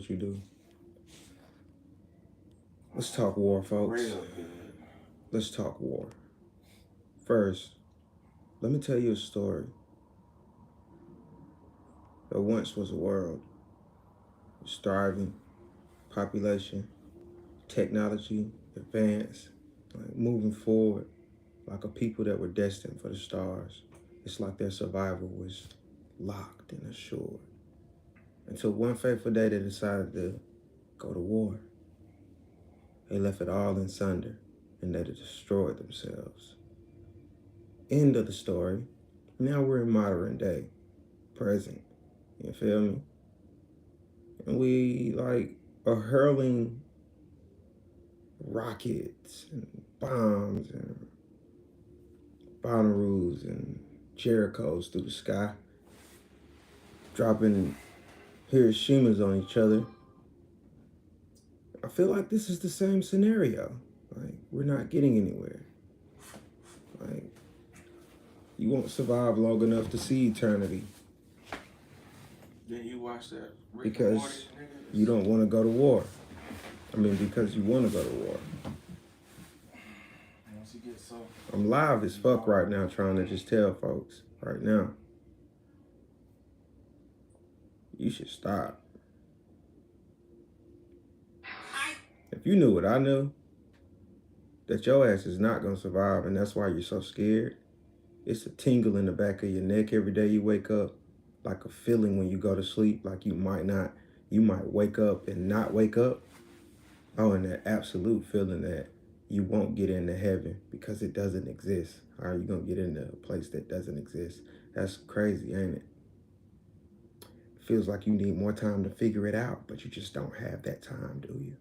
what you do. Let's talk war, folks. Real good. Let's talk war. First, let me tell you a story. There once was a world. It was thriving, population, technology, advance, like moving forward, like a people that were destined for the stars. It's like their survival was locked and assured. Until one fateful day they decided to go to war. They left it all in sunder and they destroyed themselves. End of the story. Now we're in modern day, present. You feel me? And we like are hurling rockets and bombs and Bonnarus and Jerichos through the sky, dropping Hiroshimas on each other. I feel like this is the same scenario. Like, we're not getting anywhere. Like, you won't survive long enough to see eternity. Didn't you watch that? Because you don't want to go to war. I mean, because you want to go to war. Once you get so... I'm live as fuck right now trying to just tell folks right now. You should stop. If you knew what I knew, that your ass is not going to survive and that's why you're so scared. It's a tingle in the back of your neck every day you wake up, like a feeling when you go to sleep, like you might wake up and not wake up. Oh, and that absolute feeling that you won't get into heaven because it doesn't exist. How are you going to get into a place that doesn't exist? That's crazy, ain't it? Feels like you need more time to figure it out, but you just don't have that time, do you?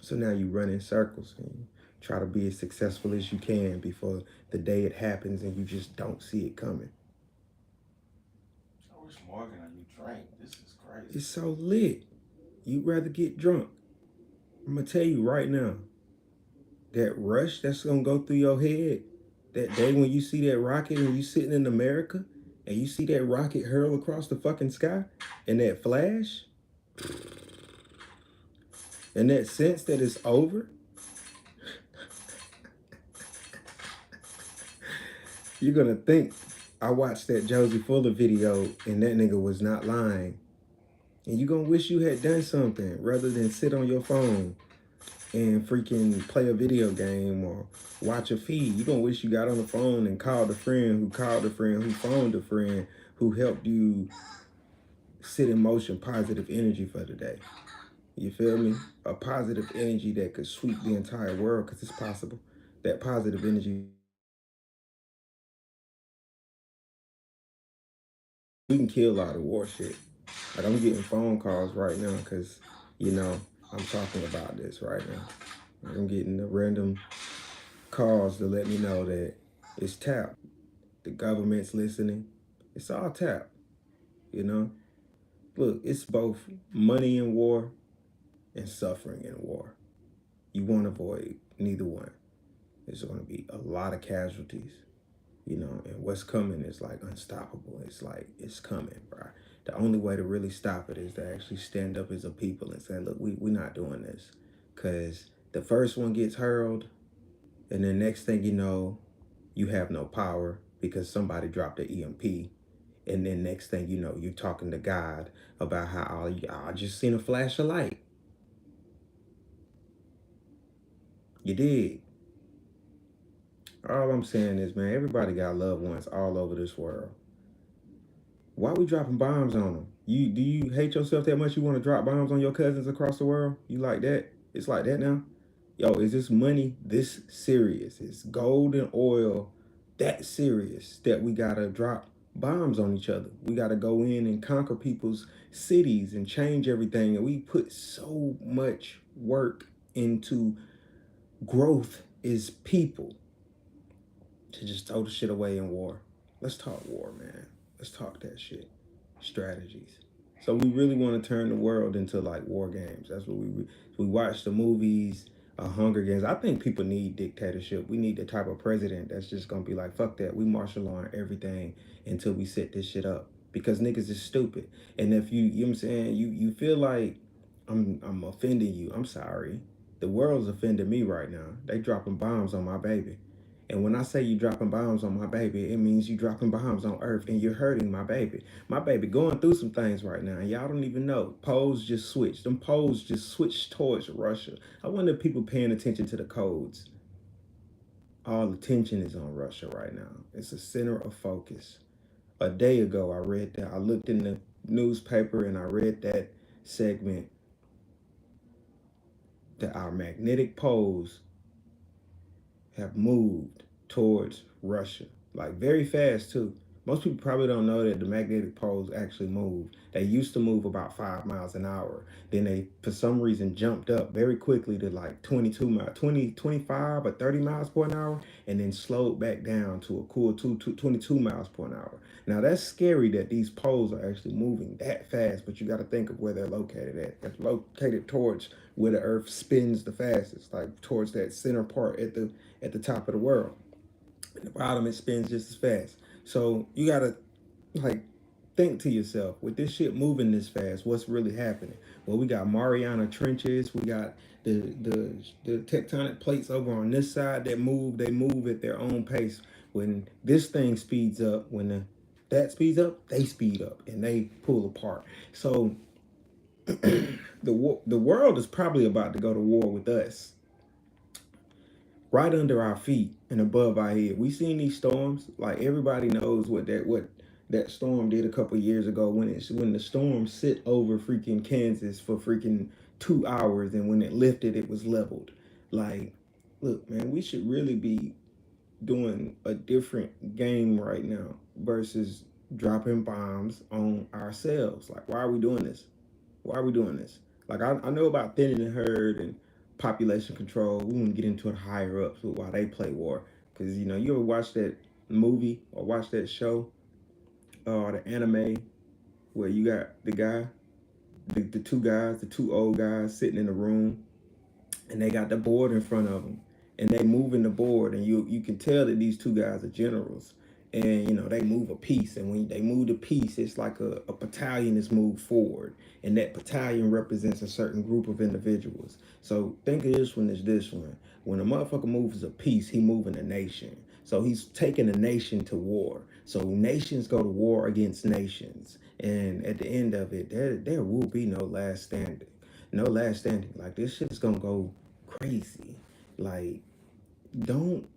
So now you run in circles and you try to be as successful as you can before the day it happens and you just don't see it coming. I wish Morgan and you drank. This is crazy. It's so lit. You'd rather get drunk. I'm going to tell you right now, that rush that's going to go through your head, that day when you see that rocket and you sitting in America and you see that rocket hurl across the fucking sky and that flash and that sense that it's over, you're going to think, I watched that Josie Fuller video and that nigga was not lying. And you're going to wish you had done something rather than sit on your phone and freaking play a video game or watch a feed. You're going to wish you got on the phone and called a friend who called a friend who phoned a friend who helped you sit in motion positive energy for the day. You feel me? A positive energy that could sweep the entire world because it's possible. That positive energy. We can kill all the war shit. Like, I'm getting phone calls right now because, you know, I'm talking about this right now. I'm getting the random calls to let me know that it's tapped. The government's listening. It's all tapped, you know? Look, it's both money in war and suffering in war. You want to avoid neither one. There's going to be a lot of casualties, you know, and what's coming is like unstoppable. It's like, it's coming, bro. The only way to really stop it is to actually stand up as a people and say, look, we're not doing this. Because the first one gets hurled, and then next thing you know, you have no power because somebody dropped an EMP. And then next thing you know, you're talking to God about how I just seen a flash of light. You did. All I'm saying is, man, everybody got loved ones all over this world. Why are we dropping bombs on them? Do you hate yourself that much you want to drop bombs on your cousins across the world? You like that? It's like that now? Yo, is this money this serious? Is gold and oil that serious that we gotta drop bombs on each other? We gotta go in and conquer people's cities and change everything. And we put so much work into growth as people to just throw the shit away in war. Let's talk war, man. Let's talk that shit. Strategies. So we really want to turn the world into like war games. That's what we watch the movies, Hunger Games. I think people need dictatorship. We need the type of president that's just gonna be like, fuck that. We martial law and everything until we set this shit up. Because niggas is stupid. And if you know what I'm saying, you feel like I'm offending you. I'm sorry. The world's offending me right now. They dropping bombs on my baby. And when I say you dropping bombs on my baby, it means you dropping bombs on Earth and you're hurting my baby. My baby going through some things right now. And y'all don't even know. Poles just switched. Them poles just switched towards Russia. I wonder if people paying attention to the codes. All attention is on Russia right now. It's a center of focus. A day ago, I read that. I looked in the newspaper and I read that segment that our magnetic poles have moved towards Russia, like very fast too. Most people probably don't know that the magnetic poles actually move. They used to move about 5 miles an hour. Then they, for some reason, jumped up very quickly to like 22 miles, 20, 25 or 30 miles per an hour, and then slowed back down to a cool 22 miles per an hour. Now that's scary that these poles are actually moving that fast, but you got to think of where they're located at. They're located towards where the Earth spins the fastest, like towards that center part at the top of the world. At the bottom, it spins just as fast. So you gotta like think to yourself, with this shit moving this fast, what's really happening? Well, we got Mariana Trenches, we got the tectonic plates over on this side that move. They move at their own pace. When this thing speeds up, when that speeds up, they speed up and they pull apart. So the world is probably about to go to war with us right under our feet and above our head. We seen these storms. Like everybody knows what that storm did a couple years ago when the storm sit over freaking Kansas for freaking 2 hours, and when it lifted, it was leveled. Like, look, man, we should really be doing a different game right now versus dropping bombs on ourselves. Like, why are we doing this? Why are we doing this? Like I know about thinning the herd and population control. We want to get into it higher up while they play war. Because you ever watch that movie or watch that show or the anime where you got the two guys, the two old guys sitting in a room, and they got the board in front of them, and they moving the board, and you can tell that these two guys are generals, and they move a piece, and when they move the piece, it's like a battalion is moved forward, and that battalion represents a certain group of individuals. So think of this one as this one. When a motherfucker moves a piece, he moving a nation. So he's taking a nation to war. So nations go to war against nations, and at the end of it, there will be no last standing. No last standing. Like this shit is gonna go crazy. Like, don't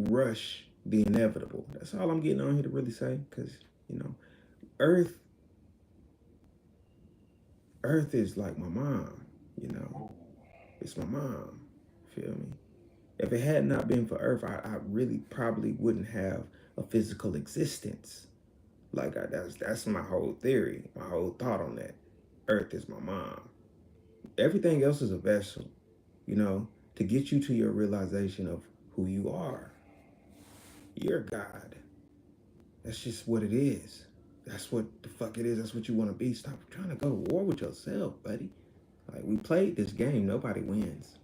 rush the inevitable. That's all I'm getting on here to really say. Cause Earth, Earth is like my mom. You know, Oh, it's my mom. Feel me? If it had not been for Earth, I really probably wouldn't have a physical existence. Like that's my whole theory, my whole thought on that. Earth is my mom. Everything else is a vessel, you know, to get you to your realization of who you are. You're God. That's just what it is. That's what the fuck it is. That's what you want to be. Stop trying to go to war with yourself, buddy. Like, we played this game, nobody wins.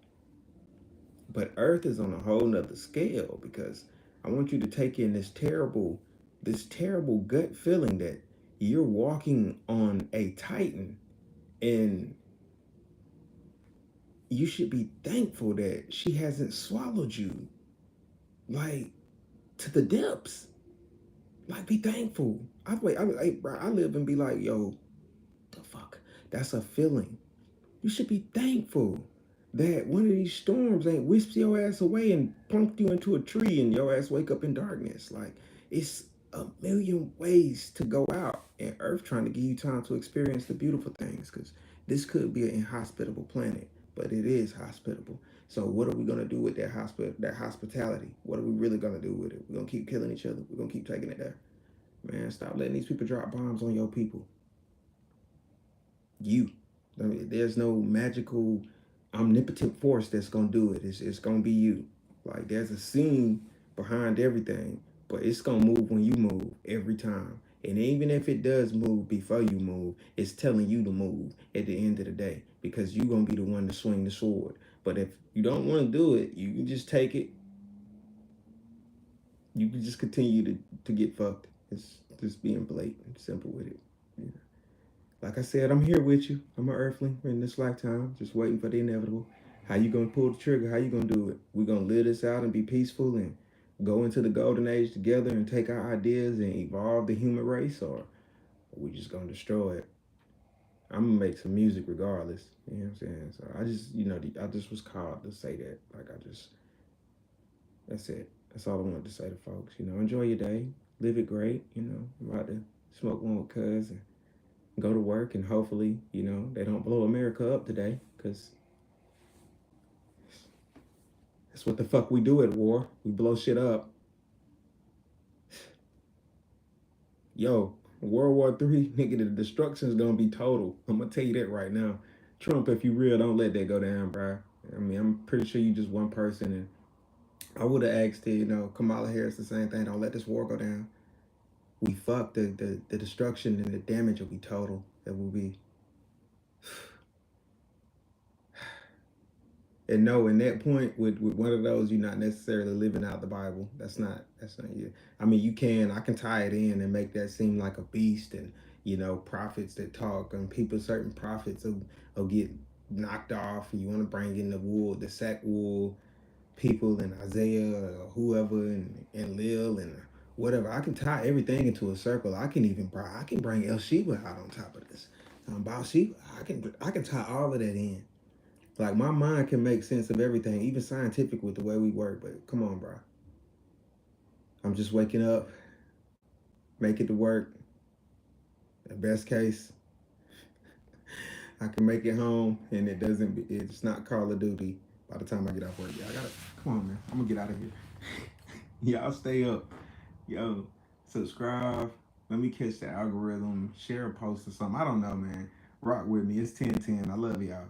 But Earth is on a whole nother scale because I want you to take in this terrible gut feeling that you're walking on a Titan, and you should be thankful that she hasn't swallowed you, like, to the depths. Like, be thankful. I live and be like, yo, the fuck? That's a feeling. You should be thankful that one of these storms ain't whisked your ass away and plunked you into a tree and your ass wake up in darkness. Like, it's a million ways to go out, and Earth trying to give you time to experience the beautiful things, because this could be an inhospitable planet, but it is hospitable. So what are we gonna do with that hospitality? What are we really gonna do with it? We're gonna keep killing each other. We're gonna keep taking it there. Man, stop letting these people drop bombs on your people. You. I mean, there's no magical, omnipotent force that's gonna do it. It's gonna be you. Like, there's a scene behind everything, but it's gonna move when you move every time. And even if it does move before you move, it's telling you to move at the end of the day, because you're gonna be the one to swing the sword. But if you don't want to do it, you can just take it. You can just continue to get fucked. It's just being blatant, simple with it. Yeah. like I said, I'm here with you. I'm an earthling in this lifetime, just waiting for the inevitable. How you gonna pull the trigger? How you gonna do it? We gonna live this out and be peaceful and go into the golden age together and take our ideas and evolve the human race, or we just gonna destroy it? I'm gonna make some music regardless. You know what I'm saying? So I just, I just was called to say that. Like that's it. That's all I wanted to say to folks. Enjoy your day, live it great. I'm about to smoke one with cuz and go to work, and hopefully, they don't blow America up today, because that's what the fuck we do at war. We blow shit up. Yo, World War III, nigga, the destruction is gonna be total. I'm gonna tell you that right now. Trump, if you real, don't let that go down, bro. I mean, I'm pretty sure you just one person, and I would have asked, Kamala Harris the same thing. Don't let this war go down. We fucked. The destruction and the damage will be total. It will be. And no, in that point, with one of those, you're not necessarily living out the Bible. That's not you. I mean, I can tie it in and make that seem like a beast, and prophets that talk, and certain prophets will get knocked off. You want to bring in the sack wool people, and Isaiah or whoever, and Lil and whatever. I can tie everything into a circle. I can bring El Sheba out on top of this. Baal-Sheba. I can tie all of that in. Like, my mind can make sense of everything, even scientific with the way we work. But come on, bro. I'm just waking up, make it to work. At best case, I can make it home, and it's not Call of Duty by the time I get off work. Yeah, come on, man. I'm gonna get out of here. Y'all stay up. Yo, subscribe. Let me catch the algorithm. Share a post or something. I don't know, man. Rock with me. It's 10:10. I love y'all.